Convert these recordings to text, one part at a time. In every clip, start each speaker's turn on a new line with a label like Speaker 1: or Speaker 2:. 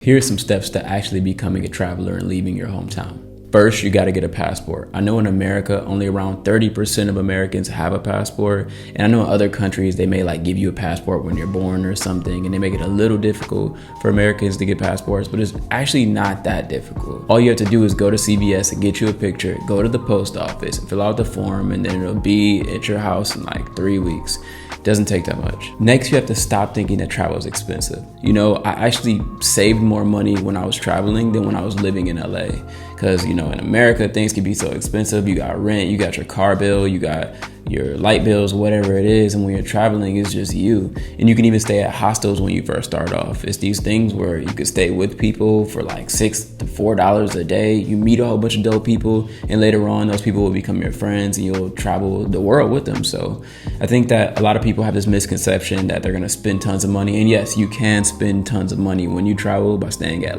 Speaker 1: Here are some steps to actually becoming a traveler and leaving your hometown. First, you got to get a passport. I know in America, only around 30% of Americans have a passport. And I know in other countries, they may give you a passport when you're born or something, and they make it a little difficult for Americans to get passports, but it's actually not that difficult. All you have to do is go to CVS and get you a picture, go to the post office and fill out the form, and then it'll be at your house in 3 weeks. Doesn't take that much. Next, you have to stop thinking that travel is expensive. I actually saved more money when I was traveling than when I was living in LA. Because, in America, things can be so expensive. You got rent, you got your car bill, you got your light bills, whatever it is. And when you're traveling, it's just you. And you can even stay at hostels when you first start off. It's these things where you could stay with people for $6 to $4 a day. You meet a whole bunch of dope people, and later on, those people will become your friends and you'll travel the world with them. So I think that a lot of people have this misconception that they're going to spend tons of money. And yes, you can spend tons of money when you travel by staying at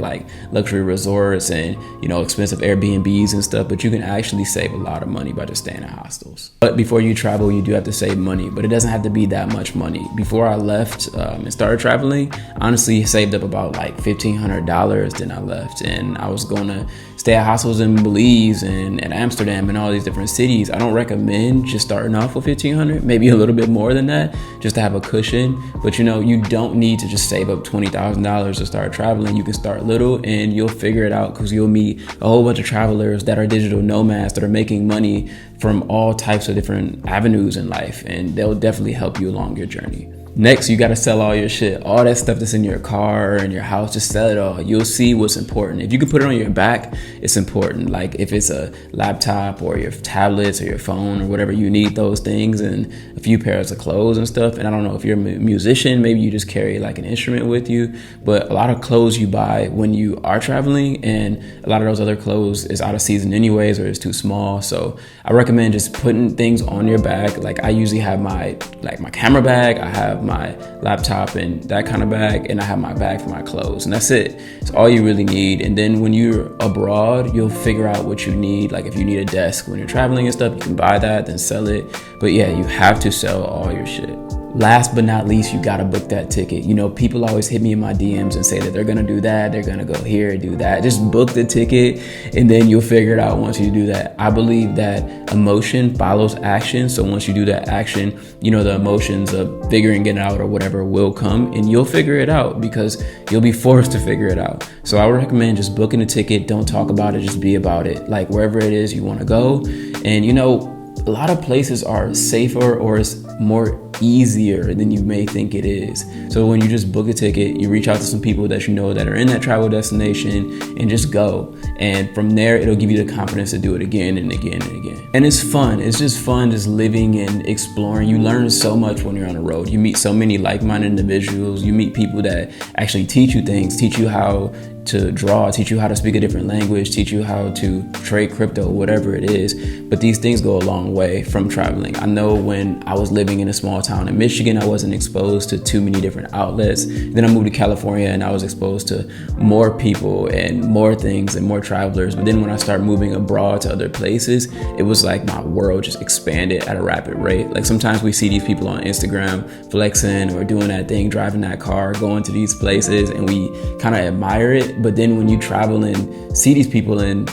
Speaker 1: luxury resorts and, expensive Airbnbs and stuff, but you can actually save a lot of money by just staying at hostels. But before you travel, you do have to save money, but it doesn't have to be that much money. Before I left and started traveling, I honestly saved up about $1,500. Then I left, and I was going to stay at hostels in Belize and Amsterdam and all these different cities. I don't recommend just starting off with $1,500, maybe a little bit more than that, just to have a cushion. But you don't need to just save up $20,000 to start traveling. You can start little and you'll figure it out, because you'll meet a whole bunch of travelers that are digital nomads that are making money from all types of different avenues in life, and they'll definitely help you along your journey. Next, you got to sell all your shit. All that stuff that's in your car or in your house, just sell it all. You'll see what's important. If you can put it on your back, it's important. If it's a laptop or your tablets or your phone or whatever, you need those things, and a few pairs of clothes and stuff. And I don't know if you're a musician, maybe you just carry an instrument with you, but a lot of clothes you buy when you are traveling, and a lot of those other clothes is out of season anyways, or it's too small. So I recommend just putting things on your bag. I usually have my camera bag, I have my laptop and that kind of bag, and I have my bag for my clothes, and that's it. It's all you really need. And then when you're abroad, you'll figure out what you need. If you need a desk when you're traveling and stuff, you can buy that, then sell it. But yeah, you have to sell all your shit. Last but not least, you gotta book that ticket. People always hit me in my DMs and say that they're gonna do that, they're gonna go here, do that. Just book the ticket, and then you'll figure it out once you do that. I believe that emotion follows action. So once you do that action, the emotions of figuring it out or whatever will come, and you'll figure it out because you'll be forced to figure it out. So I would recommend just booking a ticket. Don't talk about it, just be about it. Wherever it is you wanna go. And a lot of places are safer or it's more easier than you may think it is. So when you just book a ticket, you reach out to some people that that are in that travel destination, and just go. And from there, it'll give you the confidence to do it again and again and again. And it's fun. It's just fun just living and exploring. You learn so much when you're on the road. You meet so many like-minded individuals. You meet people that actually teach you things, teach you how to draw, teach you how to speak a different language, teach you how to trade crypto, whatever it is. But these things go a long way from traveling. I know when I was living in a small town in Michigan, I wasn't exposed to too many different outlets. Then I moved to California and I was exposed to more people and more things and more travelers. But then when I started moving abroad to other places, it was my world just expanded at a rapid rate. Sometimes we see these people on Instagram flexing or doing that thing, driving that car, going to these places, and we kind of admire it. But then when you travel and see these people and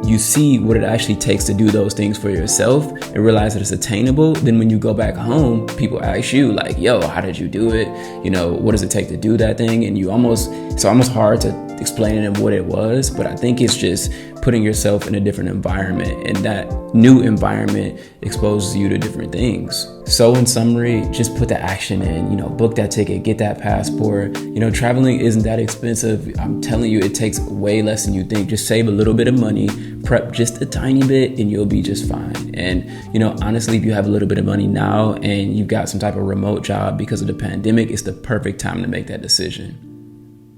Speaker 1: you see what it actually takes to do those things for yourself and realize that it's attainable, then when you go back home, people ask you yo, how did you do it? What does it take to do that thing? And it's almost hard to explain to them what it was, but I think it's just putting yourself in a different environment, and that new environment exposes you to different things. So in summary, just put the action in, book that ticket, get that passport. Traveling isn't that expensive. I'm telling you, it takes way less than you think. Just save a little bit of money, prep just a tiny bit, and you'll be just fine. And, honestly, if you have a little bit of money now and you've got some type of remote job because of the pandemic, it's the perfect time to make that decision.